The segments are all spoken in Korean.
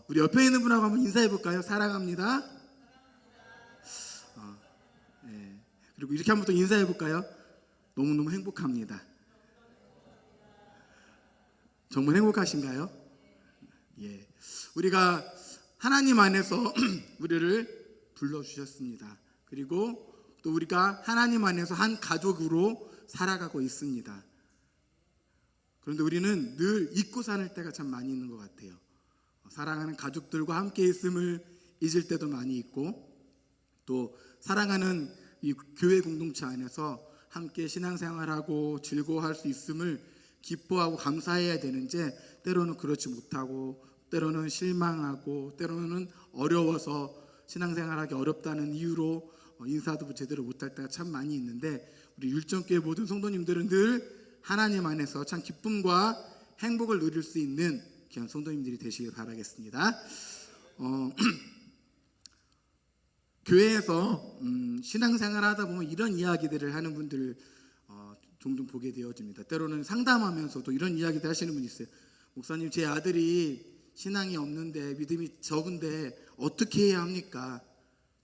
우리 옆에 있는 분하고 한번 인사해 볼까요? 사랑합니다. 네. 그리고 이렇게 한번 또 인사해 볼까요? 너무너무 행복합니다. 정말 행복하신가요? 예. 우리가 하나님 안에서 우리를 불러주셨습니다. 그리고 또 우리가 하나님 안에서 한 가족으로 살아가고 있습니다. 그런데 우리는 늘 잊고 사는 때가 참 많이 있는 것 같아요. 사랑하는 가족들과 함께 있음을 잊을 때도 많이 있고, 또 사랑하는 이 교회 공동체 안에서 함께 신앙생활하고 즐거워할 수 있음을 기뻐하고 감사해야 되는데, 때로는 그렇지 못하고, 때로는 실망하고, 때로는 어려워서 신앙생활하기 어렵다는 이유로 인사도 제대로 못할 때가 참 많이 있는데, 우리 율정교회 모든 성도님들은 늘 하나님 안에서 참 기쁨과 행복을 누릴 수 있는 귀한 성도님들이 되시길 바라겠습니다. 교회에서 신앙생활 하다 보면 이런 이야기들을 하는 분들을 종종 보게 되어집니다. 때로는 상담하면서도 이런 이야기들 하시는 분이 있어요. 목사님, 제 아들이 신앙이 없는데, 믿음이 적은데 어떻게 해야 합니까?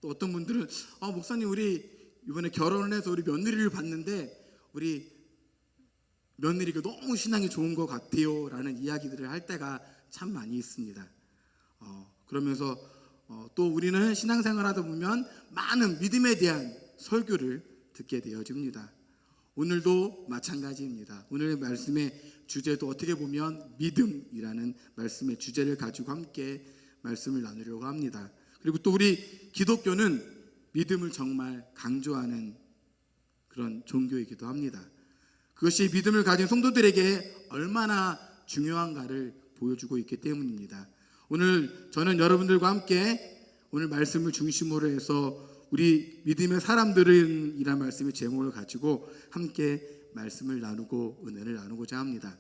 또 어떤 분들은 목사님, 우리 이번에 결혼을 해서 우리 며느리를 봤는데 우리 며느리가 너무 신앙이 좋은 것 같아요 라는 이야기들을 할 때가 참 많이 있습니다. 그러면서 또 우리는 신앙생활 하다 보면 많은 믿음에 대한 설교를 듣게 되어집니다. 오늘도 마찬가지입니다. 오늘의 말씀의 주제도 어떻게 보면 믿음이라는 말씀의 주제를 가지고 함께 말씀을 나누려고 합니다. 그리고 또 우리 기독교는 믿음을 정말 강조하는 그런 종교이기도 합니다. 그것이 믿음을 가진 성도들에게 얼마나 중요한가를 보여주고 있기 때문입니다. 오늘 저는 여러분들과 함께 오늘 말씀을 중심으로 해서 우리 믿음의 사람들은 이란 말씀의 제목을 가지고 함께 말씀을 나누고 은혜를 나누고자 합니다.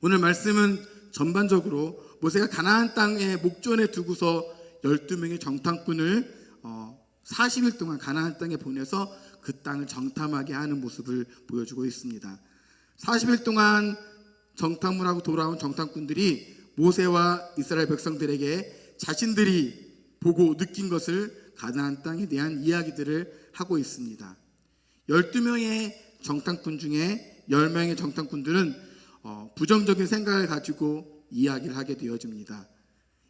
오늘 말씀은 전반적으로 모세가 가나안 땅에 목전에 두고서 12명의 정탐꾼을 40일 동안 가나안 땅에 보내서 그 땅을 정탐하게 하는 모습을 보여주고 있습니다. 40일 동안 정탐을 하고 돌아온 정탐꾼들이 모세와 이스라엘 백성들에게 자신들이 보고 느낀 것을 가나안 땅에 대한 이야기들을 하고 있습니다. 12명의 정탐꾼 중에 10명의 정탐꾼들은 부정적인 생각을 가지고 이야기를 하게 되어집니다.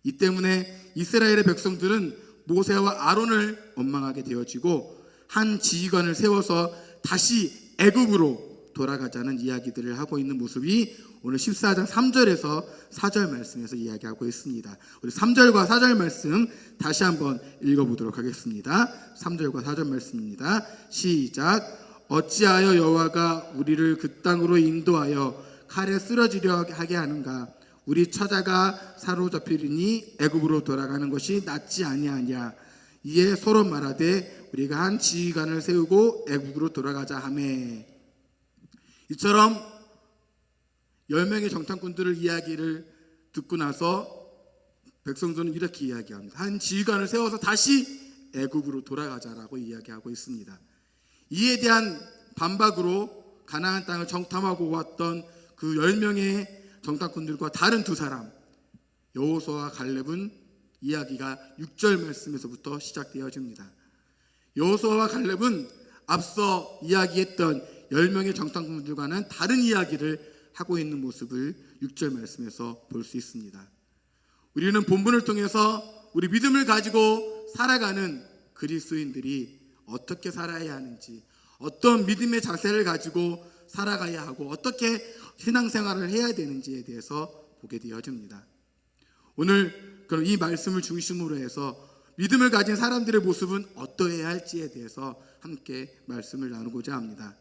이 때문에 이스라엘의 백성들은 모세와 아론을 원망하게 되어지고 한 지휘관을 세워서 다시 애굽으로 돌아가자는 이야기들을 하고 있는 모습이 오늘 14장 3절에서 4절 말씀에서 이야기하고 있습니다. 우리 3절과 4절 말씀 다시 한번 읽어보도록 하겠습니다. 3절과 4절 말씀입니다. 시작. 어찌하여 여호와가 우리를 그 땅으로 인도하여 칼에 쓰러지려 하게 하는가? 우리 처자가 사로잡히리니 애굽으로 돌아가는 것이 낫지 아니하냐? 이에 서로 말하되 우리가 한 지휘관을 세우고 애굽으로 돌아가자 하매. 이처럼 10명의 정탐꾼들을 이야기를 듣고 나서 백성들은 이렇게 이야기합니다. 한 지휘관을 세워서 다시 애굽으로 돌아가자라고 이야기하고 있습니다. 이에 대한 반박으로 가나안 땅을 정탐하고 왔던 그 10명의 정탐꾼들과 다른 두 사람 여호수아와 갈렙은 이야기가 6절 말씀에서부터 시작되어집니다. 여호수아와 갈렙은 앞서 이야기했던 10명의 정탐꾼들과는 다른 이야기를 하고 있는 모습을 6절 말씀에서 볼 수 있습니다. 우리는 본문을 통해서 우리 믿음을 가지고 살아가는 그리스도인들이 어떻게 살아야 하는지, 어떤 믿음의 자세를 가지고 살아가야 하고 어떻게 신앙생활을 해야 되는지에 대해서 보게 되어집니다. 오늘 그럼 이 말씀을 중심으로 해서 믿음을 가진 사람들의 모습은 어떠해야 할지에 대해서 함께 말씀을 나누고자 합니다.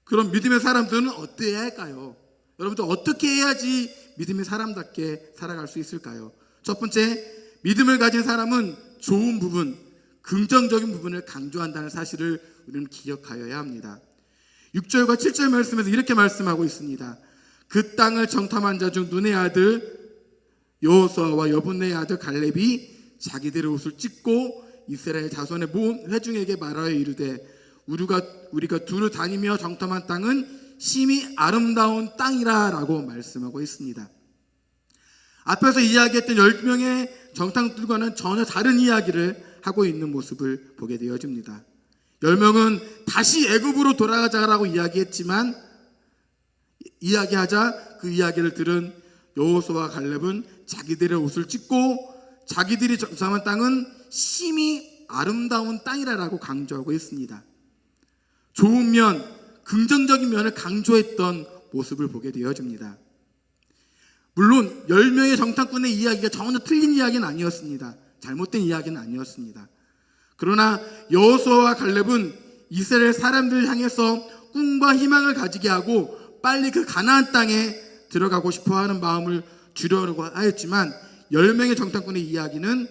그럼 믿음의 사람들은 어떠해야 할까요? 여러분들 어떻게 해야지 믿음의 사람답게 살아갈 수 있을까요? 첫 번째, 믿음을 가진 사람은 좋은 부분, 긍정적인 부분을 강조한다는 사실을 우리는 기억하여야 합니다. 6절과 7절 말씀에서 이렇게 말씀하고 있습니다. 그 땅을 정탐한 자 중 눈의 아들 여호수아와 여분네의 아들 갈렙이 자기들의 옷을 찢고 이스라엘 자손의 모든 회중에게 말하여 이르되 우리가 두루 다니며 정탐한 땅은 심히 아름다운 땅이라 라고 말씀하고 있습니다. 앞에서 이야기했던 10명의 정탐꾼들과는 전혀 다른 이야기를 하고 있는 모습을 보게 되어집니다. 10명은 다시 애굽으로 돌아가자라고 이야기했지만 이야기하자 그 이야기를 들은 여호수아와 갈렙은 자기들의 옷을 찢고 자기들이 정탐한 땅은 심히 아름다운 땅이라고 강조하고 있습니다. 좋은 면, 긍정적인 면을 강조했던 모습을 보게 되어집니다. 물론 10명의 정탐꾼의 이야기가 전혀 틀린 이야기는 아니었습니다. 잘못된 이야기는 아니었습니다. 그러나 여호수아와 갈렙은 이스라엘 사람들을 향해서 꿈과 희망을 가지게 하고 빨리 그 가나안 땅에 들어가고 싶어하는 마음을 주려고 하였지만 10명의 정탐꾼의 이야기는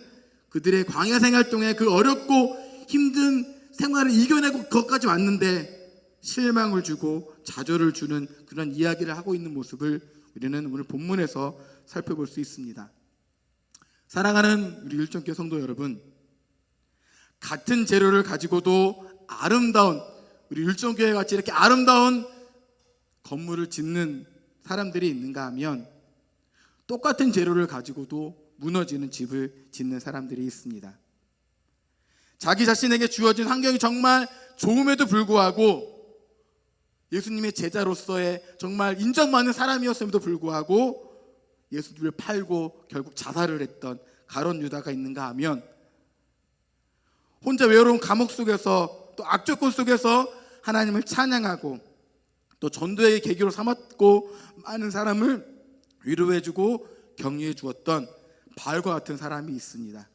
그들의 광야 생활 동안 그 어렵고 힘든 생활을 이겨내고 그것까지 왔는데 실망을 주고 좌절을 주는 그런 이야기를 하고 있는 모습을 우리는 오늘 본문에서 살펴볼 수 있습니다. 사랑하는 우리 율정교회 성도 여러분, 같은 재료를 가지고도 아름다운 우리 율정교회 같이 이렇게 아름다운 건물을 짓는 사람들이 있는가 하면 똑같은 재료를 가지고도 무너지는 집을 짓는 사람들이 있습니다. 자기 자신에게 주어진 환경이 정말 좋음에도 불구하고 예수님의 제자로서의 정말 인정받는 사람이었음에도 불구하고 예수님을 팔고 결국 자살을 했던 가룟 유다가 있는가 하면 혼자 외로운 감옥 속에서 또 악조건 속에서 하나님을 찬양하고 또 전도의 계기로 삼았고 많은 사람을 위로해주고 격려해 주었던 바울과 같은 사람이 있습니다.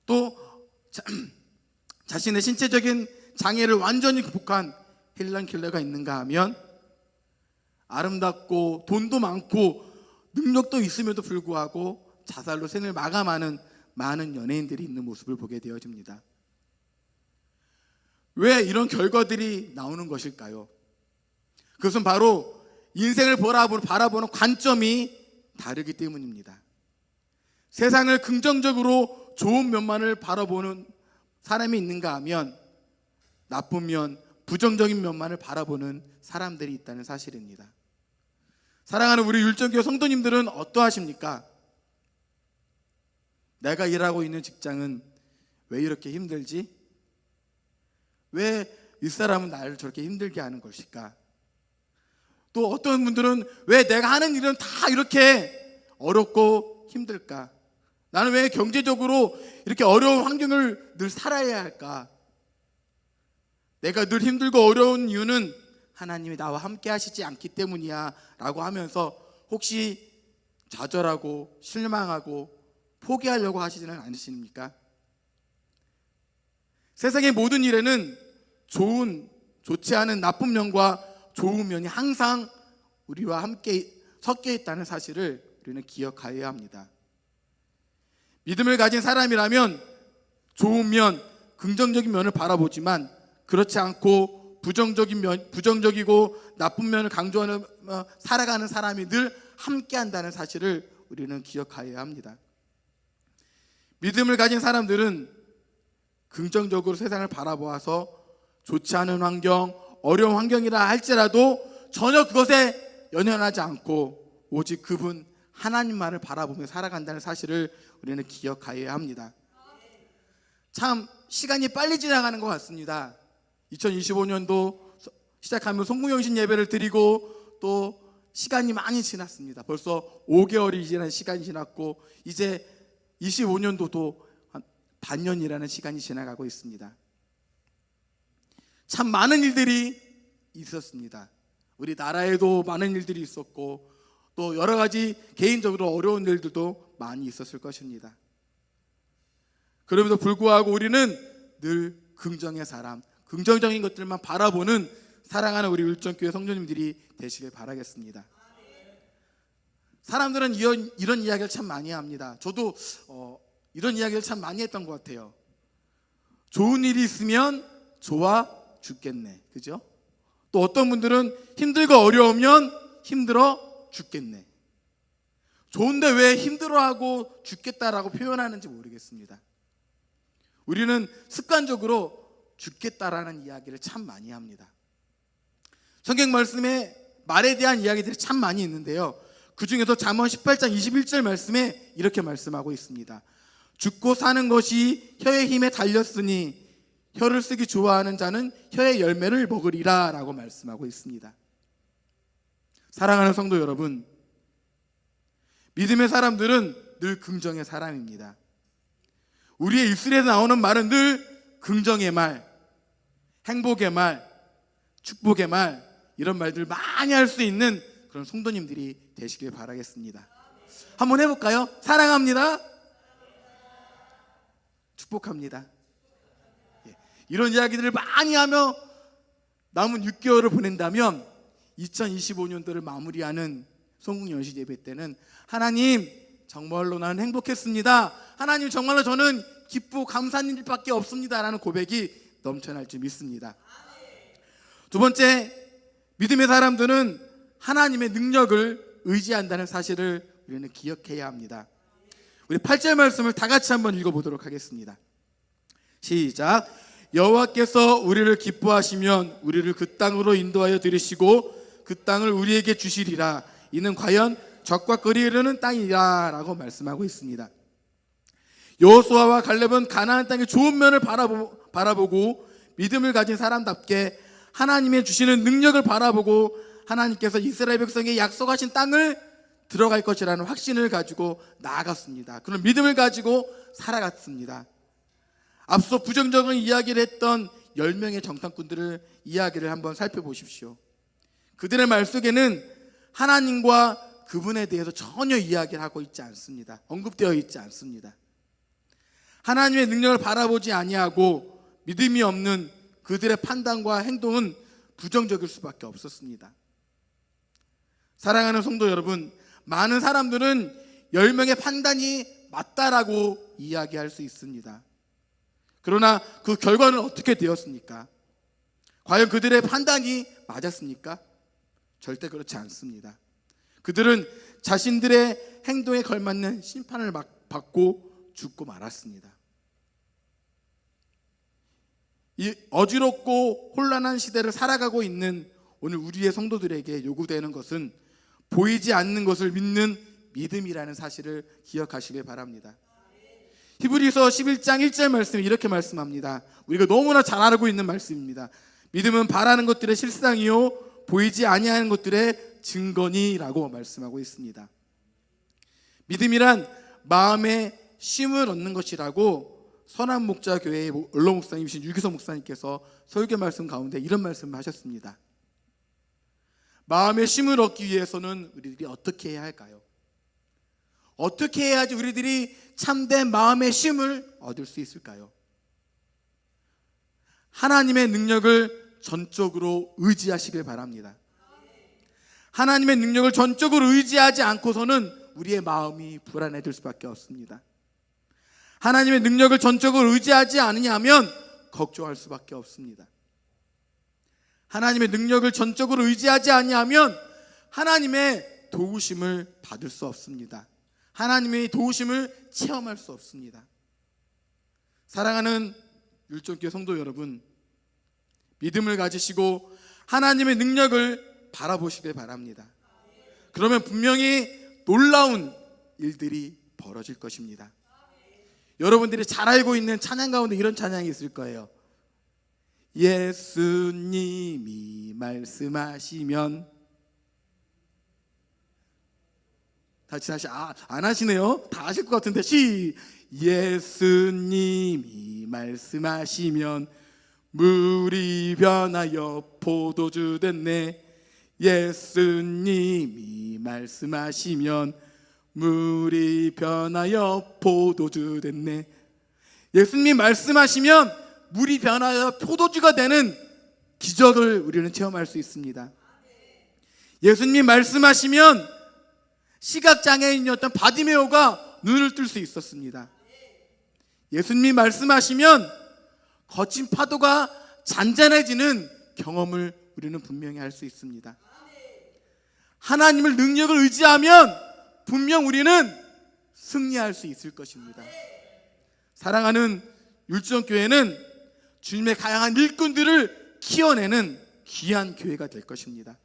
또 자신의 신체적인 장애를 완전히 극복한 헬렌 켈러가 있는가 하면 아름답고 돈도 많고 능력도 있음에도 불구하고 자살로 생을 마감하는 많은 연예인들이 있는 모습을 보게 되어집니다. 왜 이런 결과들이 나오는 것일까요? 그것은 바로 인생을 바라보는 관점이 다르기 때문입니다. 세상을 긍정적으로 좋은 면만을 바라보는 사람이 있는가 하면 나쁜 면, 부정적인 면만을 바라보는 사람들이 있다는 사실입니다. 사랑하는 우리 율정교회 성도님들은 어떠하십니까? 내가 일하고 있는 직장은 왜 이렇게 힘들지? 왜 윗사람은 나를 저렇게 힘들게 하는 것일까? 또 어떤 분들은 왜 내가 하는 일은 다 이렇게 어렵고 힘들까? 나는 왜 경제적으로 이렇게 어려운 환경을 늘 살아야 할까? 내가 늘 힘들고 어려운 이유는 하나님이 나와 함께 하시지 않기 때문이야 라고 하면서 혹시 좌절하고 실망하고 포기하려고 하시지는 않으십니까? 세상의 모든 일에는 좋지 않은 나쁜 면과 좋은 면이 항상 우리와 함께 섞여 있다는 사실을 우리는 기억하여야 합니다. 믿음을 가진 사람이라면 좋은 면, 긍정적인 면을 바라보지만 그렇지 않고 부정적이고 나쁜 면을 강조하는 살아가는 사람이 늘 함께 한다는 사실을 우리는 기억하여야 합니다. 믿음을 가진 사람들은 긍정적으로 세상을 바라보아서 좋지 않은 환경, 어려운 환경이라 할지라도 전혀 그것에 연연하지 않고 오직 그분 하나님만을 바라보며 살아간다는 사실을 우리는 기억하여야 합니다. 참 시간이 빨리 지나가는 것 같습니다. 2025년도 시작하면 송구영신 예배를 드리고 또 시간이 많이 지났습니다. 벌써 5개월이 지난 시간이 지났고 이제 25년도도 반년이라는 시간이 지나가고 있습니다. 참 많은 일들이 있었습니다. 우리 나라에도 많은 일들이 있었고 또 여러 가지 개인적으로 어려운 일들도 많이 있었을 것입니다. 그럼에도 불구하고 우리는 늘 긍정의 사람, 긍정적인 것들만 바라보는 사랑하는 우리 율정교회 성도님들이 되시길 바라겠습니다. 사람들은 이런 이야기를 참 많이 합니다. 저도 이런 이야기를 참 많이 했던 것 같아요. 좋은 일이 있으면 좋아 죽겠네, 그죠? 또 어떤 분들은 힘들고 어려우면 힘들어 죽겠네. 좋은데 왜 힘들어하고 죽겠다라고 표현하는지 모르겠습니다. 우리는 습관적으로 죽겠다라는 이야기를 참 많이 합니다. 성경 말씀에 말에 대한 이야기들이 참 많이 있는데요. 그 중에서 잠언 18장 21절 말씀에 이렇게 말씀하고 있습니다. 죽고 사는 것이 혀의 힘에 달렸으니 혀를 쓰기 좋아하는 자는 혀의 열매를 먹으리라 라고 말씀하고 있습니다. 사랑하는 성도 여러분, 믿음의 사람들은 늘 긍정의 사람입니다. 우리의 입술에 나오는 말은 늘 긍정의 말, 행복의 말, 축복의 말, 이런 말들 많이 할 수 있는 그런 성도님들이 되시길 바라겠습니다. 한번 해볼까요? 사랑합니다. 축복합니다. 이런 이야기들을 많이 하며 남은 6개월을 보낸다면 2025년도를 마무리하는 성국 연식 예배 때는 하나님 정말로 나는 행복했습니다. 하나님 정말로 저는 기쁘고 감사한 일밖에 없습니다 라는 고백이 넘쳐날 줄 믿습니다. 두 번째, 믿음의 사람들은 하나님의 능력을 의지한다는 사실을 우리는 기억해야 합니다. 우리 8절 말씀을 다 같이 한번 읽어보도록 하겠습니다. 시작. 여호와께서 우리를 기뻐하시면 우리를 그 땅으로 인도하여 들이시고 그 땅을 우리에게 주시리라. 이는 과연 적과 거리에 이르는 땅이라 라고 말씀하고 있습니다. 여호수아와 갈렙은 가나안 땅의 좋은 면을 바라보고 믿음을 가진 사람답게 하나님의 주시는 능력을 바라보고 하나님께서 이스라엘 백성에게 약속하신 땅을 들어갈 것이라는 확신을 가지고 나아갔습니다. 그런 믿음을 가지고 살아갔습니다. 앞서 부정적인 이야기를 했던 10명의 정탐꾼들을 이야기를 한번 살펴보십시오. 그들의 말 속에는 하나님과 그분에 대해서 전혀 이야기를 하고 있지 않습니다. 언급되어 있지 않습니다. 하나님의 능력을 바라보지 아니하고 믿음이 없는 그들의 판단과 행동은 부정적일 수밖에 없었습니다. 사랑하는 성도 여러분, 많은 사람들은 10명의 판단이 맞다라고 이야기할 수 있습니다. 그러나 그 결과는 어떻게 되었습니까? 과연 그들의 판단이 맞았습니까? 절대 그렇지 않습니다. 그들은 자신들의 행동에 걸맞는 심판을 받고 죽고 말았습니다. 이 어지럽고 혼란한 시대를 살아가고 있는 오늘 우리의 성도들에게 요구되는 것은 보이지 않는 것을 믿는 믿음이라는 사실을 기억하시길 바랍니다. 히브리서 11장 1절 말씀에 이렇게 말씀합니다. 우리가 너무나 잘 알고 있는 말씀입니다. 믿음은 바라는 것들의 실상이요 보이지 아니하는 것들의 증거니라고 말씀하고 있습니다. 믿음이란 마음에 쉼을 얻는 것이라고 선한목자교회의 원로 목사님이신 유기서 목사님께서 설교 말씀 가운데 이런 말씀을 하셨습니다. 마음의 쉼을 얻기 위해서는 우리들이 어떻게 해야 할까요? 어떻게 해야지 우리들이 참된 마음의 쉼을 얻을 수 있을까요? 하나님의 능력을 전적으로 의지하시길 바랍니다. 하나님의 능력을 전적으로 의지하지 않고서는 우리의 마음이 불안해질 수밖에 없습니다. 하나님의 능력을 전적으로 의지하지 않으냐면 걱정할 수밖에 없습니다. 하나님의 능력을 전적으로 의지하지 아니하면 하나님의 도우심을 받을 수 없습니다. 하나님의 도우심을 체험할 수 없습니다. 사랑하는 율정교회 성도 여러분, 믿음을 가지시고 하나님의 능력을 바라보시길 바랍니다. 그러면 분명히 놀라운 일들이 벌어질 것입니다. 여러분들이 잘 알고 있는 찬양 가운데 이런 찬양이 있을 거예요. 예수님이 말씀하시면, 다시 안 하시네요. 다 아실 것 같은데 예수님이 말씀하시면 물이 변하여 포도주 됐네. 예수님이 말씀하시면 물이 변하여 포도주 됐네. 예수님이 말씀하시면 물이 변하여 포도주가 되는 기적을 우리는 체험할 수 있습니다. 예수님이 말씀하시면 시각장애인이었던 바디메오가 눈을 뜰 수 있었습니다. 예수님이 말씀하시면 거친 파도가 잔잔해지는 경험을 우리는 분명히 할 수 있습니다. 하나님을 능력을 의지하면 분명 우리는 승리할 수 있을 것입니다. 사랑하는 율정교회는 주님의 다양한 일꾼들을 키워내는 귀한 교회가 될 것입니다.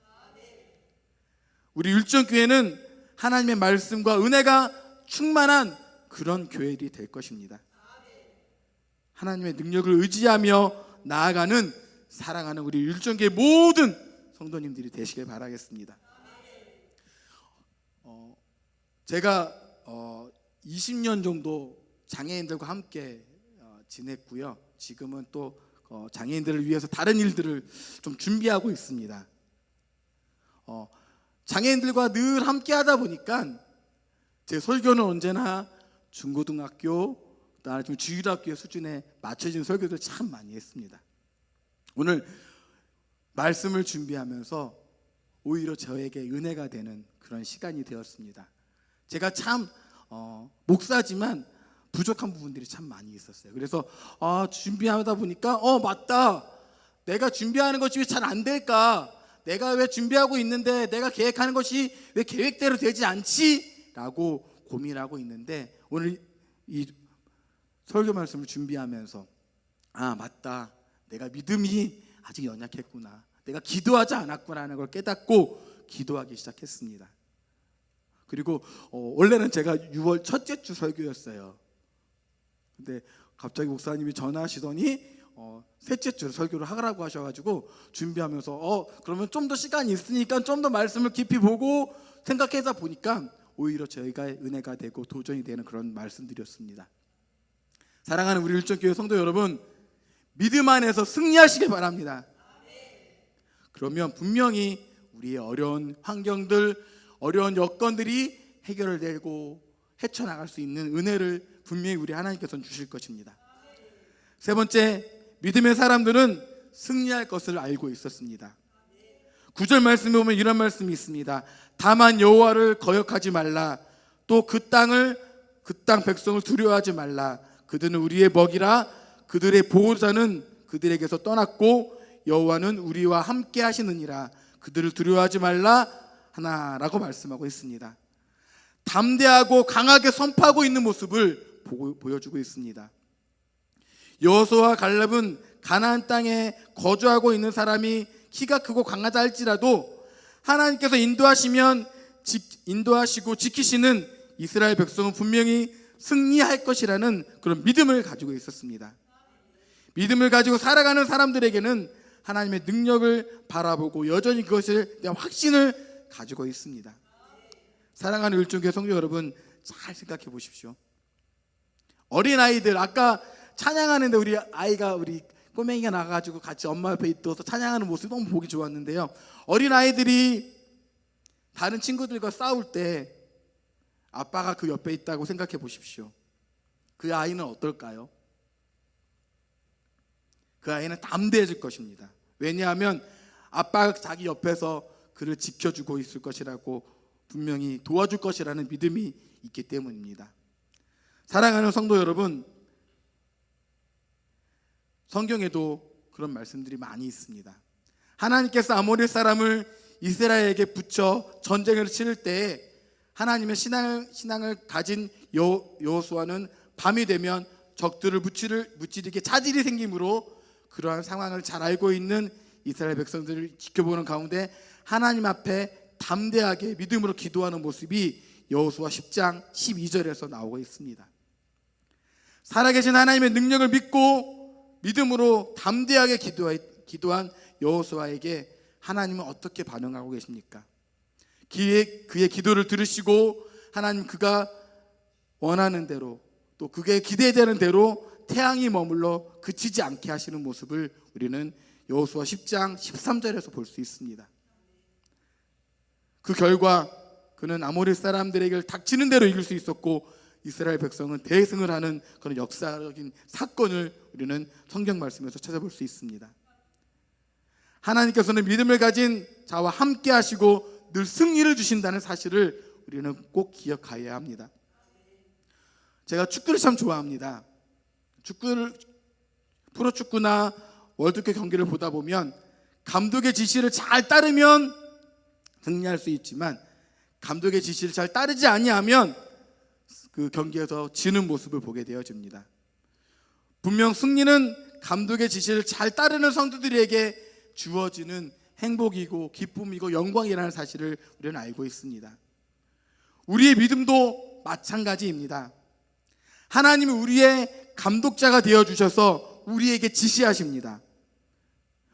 우리 율정교회는 하나님의 말씀과 은혜가 충만한 그런 교회들이 될 것입니다. 하나님의 능력을 의지하며 나아가는 사랑하는 우리 율정교회 모든 성도님들이 되시길 바라겠습니다. 제가 20년 정도 장애인들과 함께 지냈고요. 지금은 또 장애인들을 위해서 다른 일들을 좀 준비하고 있습니다. 장애인들과 늘 함께 하다 보니까 제 설교는 언제나 중고등학교, 그다음에 주일학교 수준에 맞춰진 설교들 참 많이 했습니다. 오늘 말씀을 준비하면서 오히려 저에게 은혜가 되는 그런 시간이 되었습니다. 제가 참 목사지만 부족한 부분들이 참 많이 있었어요. 그래서 준비하다 보니까 맞다, 내가 준비하는 것이 왜 잘 안 될까, 내가 왜 준비하고 있는데 내가 계획하는 것이 왜 계획대로 되지 않지? 라고 고민하고 있는데, 오늘 이 설교 말씀을 준비하면서 맞다, 내가 믿음이 아직 연약했구나, 내가 기도하지 않았구나 하는 걸 깨닫고 기도하기 시작했습니다. 그리고 원래는 제가 6월 첫째 주 설교였어요. 근데 갑자기 목사님이 전화하시더니 셋째 주 설교를 하라고 하셔가지고 준비하면서 그러면 좀 더 시간이 있으니까 좀 더 말씀을 깊이 보고 생각해서 보니까 오히려 저희가 은혜가 되고 도전이 되는 그런 말씀드렸습니다. 사랑하는 우리 율정교회 성도 여러분, 믿음 안에서 승리하시길 바랍니다. 그러면 분명히 우리의 어려운 환경들, 어려운 여건들이 해결되고 헤쳐나갈 수 있는 은혜를 분명히 우리 하나님께서는 주실 것입니다. 세 번째, 믿음의 사람들은 승리할 것을 알고 있었습니다. 9절 말씀에 보면 이런 말씀이 있습니다. 다만 여호와를 거역하지 말라. 또 그 땅 백성을 두려워하지 말라. 그들은 우리의 먹이라. 그들의 보호자는 그들에게서 떠났고 여호와는 우리와 함께 하시느니라. 그들을 두려워하지 말라 하나라고 말씀하고 있습니다. 담대하고 강하게 선포하고 있는 모습을 보여주고 있습니다. 여호수아와 갈렙은 가나안 땅에 거주하고 있는 사람이 키가 크고 강하다 할지라도 하나님께서 인도하시고 지키시는 이스라엘 백성은 분명히 승리할 것이라는 그런 믿음을 가지고 있었습니다. 믿음을 가지고 살아가는 사람들에게는 하나님의 능력을 바라보고 여전히 그것에 대한 확신을 가지고 있습니다. 사랑하는 율정교회 성도 여러분, 잘 생각해 보십시오. 어린아이들, 아까 찬양하는데 우리 꼬맹이가 나가가지고 같이 엄마 옆에 있어서 찬양하는 모습이 너무 보기 좋았는데요, 어린아이들이 다른 친구들과 싸울 때 아빠가 그 옆에 있다고 생각해 보십시오. 그 아이는 어떨까요? 그 아이는 담대해질 것입니다. 왜냐하면 아빠가 자기 옆에서 그를 지켜주고 있을 것이라고, 분명히 도와줄 것이라는 믿음이 있기 때문입니다. 사랑하는 성도 여러분, 성경에도 그런 말씀들이 많이 있습니다. 하나님께서 아모리 사람을 이스라엘에게 붙여 전쟁을 치를 때 하나님의 신앙을 가진 여호수아는 밤이 되면 적들을 무찌르게 차질이 생기므로 그러한 상황을 잘 알고 있는 이스라엘 백성들을 지켜보는 가운데 하나님 앞에 담대하게 믿음으로 기도하는 모습이 여호수아 10장 12절에서 나오고 있습니다. 살아계신 하나님의 능력을 믿고 믿음으로 담대하게 기도한 여호수아에게 하나님은 어떻게 반응하고 계십니까? 그의 기도를 들으시고 하나님 그가 원하는 대로, 또 그게 기대되는 대로 태양이 머물러 그치지 않게 하시는 모습을 우리는 여호수아 10장 13절에서 볼 수 있습니다. 그 결과 그는 아모리 사람들에게 닥치는 대로 이길 수 있었고 이스라엘 백성은 대승을 하는 그런 역사적인 사건을 우리는 성경 말씀에서 찾아볼 수 있습니다. 하나님께서는 믿음을 가진 자와 함께 하시고 늘 승리를 주신다는 사실을 우리는 꼭 기억해야 합니다. 제가 축구를 참 좋아합니다. 프로축구나 월드컵 경기를 보다 보면 감독의 지시를 잘 따르면 승리할 수 있지만 감독의 지시를 잘 따르지 아니하면 그 경기에서 지는 모습을 보게 되어집니다. 분명 승리는 감독의 지시를 잘 따르는 성도들에게 주어지는 행복이고 기쁨이고 영광이라는 사실을 우리는 알고 있습니다. 우리의 믿음도 마찬가지입니다. 하나님이 우리의 감독자가 되어주셔서 우리에게 지시하십니다.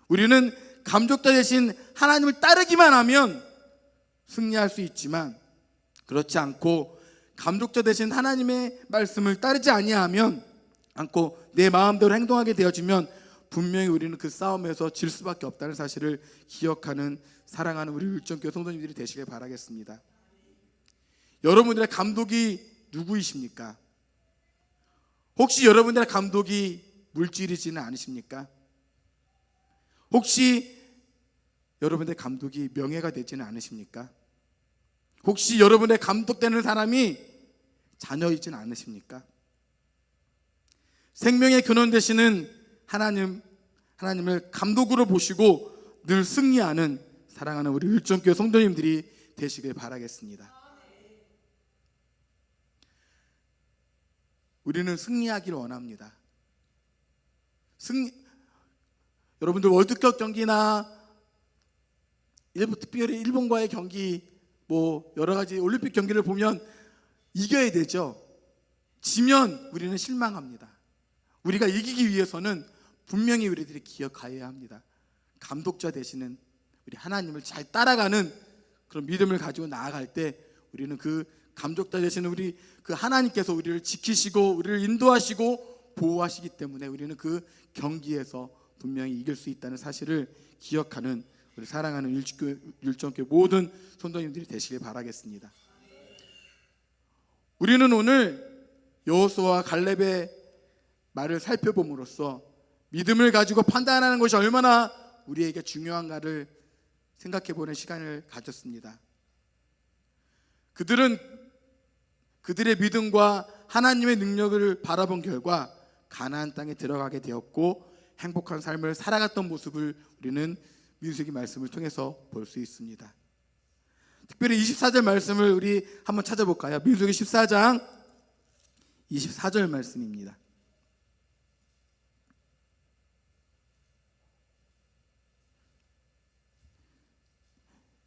우리는 감독자 대신 하나님을 따르기만 하면 승리할 수 있지만, 그렇지 않고 감독자 대신 하나님의 말씀을 따르지 않고 내 마음대로 행동하게 되어지면 분명히 우리는 그 싸움에서 질 수밖에 없다는 사실을 기억하는 사랑하는 우리 율정교회 성도님들이 되시길 바라겠습니다. 여러분들의 감독이 누구이십니까? 혹시 여러분들의 감독이 물질이지는 않으십니까? 혹시 여러분들의 감독이 명예가 되지는 않으십니까? 혹시 여러분의 감독되는 사람이 자녀이지는 않으십니까? 생명의 근원 되시는 하나님을 감독으로 보시고 늘 승리하는 사랑하는 우리 율정교회 성도님들이 되시길 바라겠습니다. 우리는 승리하기를 원합니다. 여러분들 월드컵 경기나 특별히 일본과의 경기, 여러 가지 올림픽 경기를 보면 이겨야 되죠. 지면 우리는 실망합니다. 우리가 이기기 위해서는 분명히 우리들이 기억해야 합니다. 감독자 되시는 우리 하나님을 잘 따라가는 그런 믿음을 가지고 나아갈 때 우리는 그 감독자 되시는 우리 그 하나님께서 우리를 지키시고 우리를 인도하시고 보호하시기 때문에 우리는 그 경기에서 분명히 이길 수 있다는 사실을 기억하는 우리 사랑하는 율정교회 모든 성도님들이 되시길 바라겠습니다. 우리는 오늘 여호수아와 갈렙의 말을 살펴봄으로써 믿음을 가지고 판단하는 것이 얼마나 우리에게 중요한가를 생각해보는 시간을 가졌습니다. 그들은 그들의 믿음과 하나님의 능력을 바라본 결과 가나안 땅에 들어가게 되었고 행복한 삶을 살아갔던 모습을 우리는 민수기 말씀을 통해서 볼 수 있습니다. 특별히 24절 말씀을 우리 한번 찾아볼까요? 민수기 14장 24절 말씀입니다.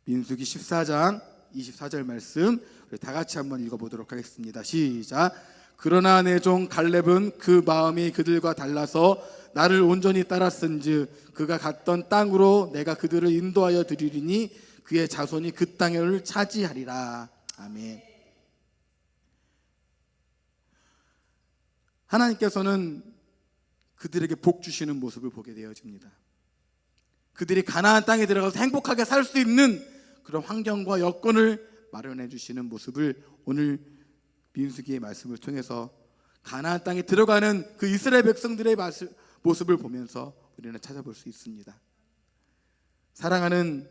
민수기 14장 24절 말씀 우리 다 같이 한번 읽어보도록 하겠습니다. 시작. 그러나 내 종 갈렙은 그 마음이 그들과 달라서 나를 온전히 따랐은즉 그가 갔던 땅으로 내가 그들을 인도하여 드리리니 그의 자손이 그 땅을 차지하리라. 아멘. 하나님께서는 그들에게 복 주시는 모습을 보게 되어집니다. 그들이 가나안 땅에 들어가서 행복하게 살 수 있는 그런 환경과 여건을 마련해 주시는 모습을 오늘 민수기의 말씀을 통해서 가나안 땅에 들어가는 그 이스라엘 백성들의 모습을 보면서 우리는 찾아볼 수 있습니다. 사랑하는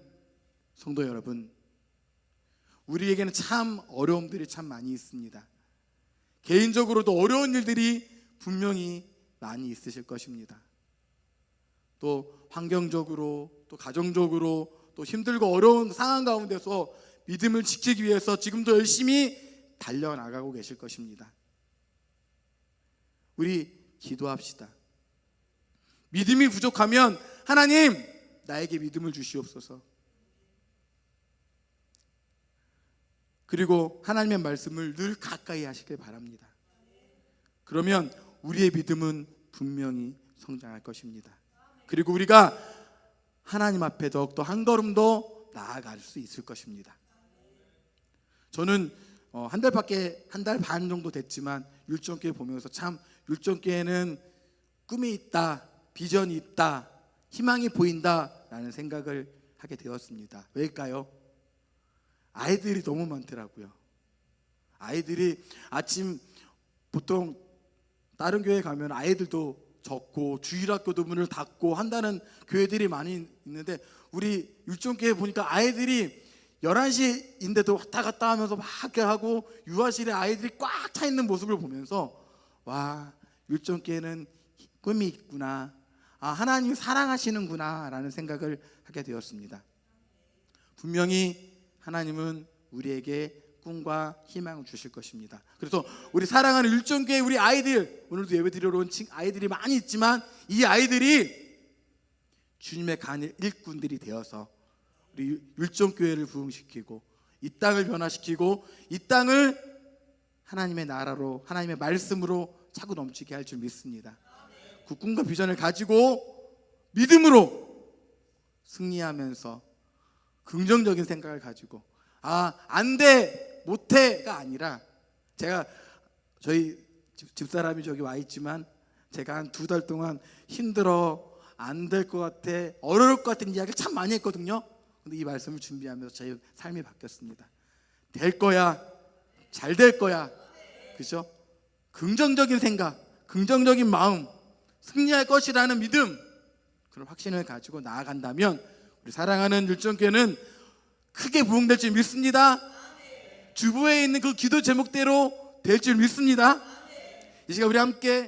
성도 여러분, 우리에게는 참 어려움들이 참 많이 있습니다. 개인적으로도 어려운 일들이 분명히 많이 있으실 것입니다. 또 환경적으로, 또 가정적으로, 또 힘들고 어려운 상황 가운데서 믿음을 지키기 위해서 지금도 열심히 달려나가고 계실 것입니다. 우리 기도합시다. 믿음이 부족하면 하나님, 나에게 믿음을 주시옵소서. 그리고 하나님의 말씀을 늘 가까이 하시길 바랍니다. 그러면 우리의 믿음은 분명히 성장할 것입니다. 그리고 우리가 하나님 앞에 더욱더 한 걸음 더 나아갈 수 있을 것입니다. 저는 한 달 반 정도 됐지만 율정교회 보면서 참 율정교회는 꿈이 있다, 비전이 있다, 희망이 보인다라는 생각을 하게 되었습니다. 왜일까요? 아이들이 너무 많더라고요. 아이들이 아침 보통 다른 교회 가면 아이들도 적고 주일학교도 문을 닫고 한다는 교회들이 많이 있는데 우리 율정교회 보니까 아이들이 11시인데도 왔다 갔다 하면서 막 하고 유아실에 아이들이 꽉 차 있는 모습을 보면서 와, 율정교회는 꿈이 있구나, 하나님이 사랑하시는구나 라는 생각을 하게 되었습니다. 분명히 하나님은 우리에게 꿈과 희망을 주실 것입니다. 그래서 우리 사랑하는 율정교회 우리 아이들, 오늘도 예배드리러 온 아이들이 많이 있지만 이 아이들이 주님의 간 일꾼들이 되어서 우리 율정교회를 부흥시키고 이 땅을 변화시키고 이 땅을 하나님의 나라로, 하나님의 말씀으로 차고 넘치게 할 줄 믿습니다. 그 꿈과 비전을 가지고 믿음으로 승리하면서 긍정적인 생각을 가지고 안 돼, 못해가 아니라, 제가 저희 집사람이 저기 와 있지만 제가 한 2달 동안 힘들어, 안 될 것 같아, 어려울 것 같은 이야기를 참 많이 했거든요. 근데 이 말씀을 준비하면서 제 삶이 바뀌었습니다. 될 거야, 잘 될 거야, 그죠? 긍정적인 생각, 긍정적인 마음, 승리할 것이라는 믿음, 그런 확신을 가지고 나아간다면 우리 사랑하는 율정교회는 크게 부흥될 줄 믿습니다. 주보에 있는 그 기도 제목대로 될 줄 믿습니다. 이 시간 우리 함께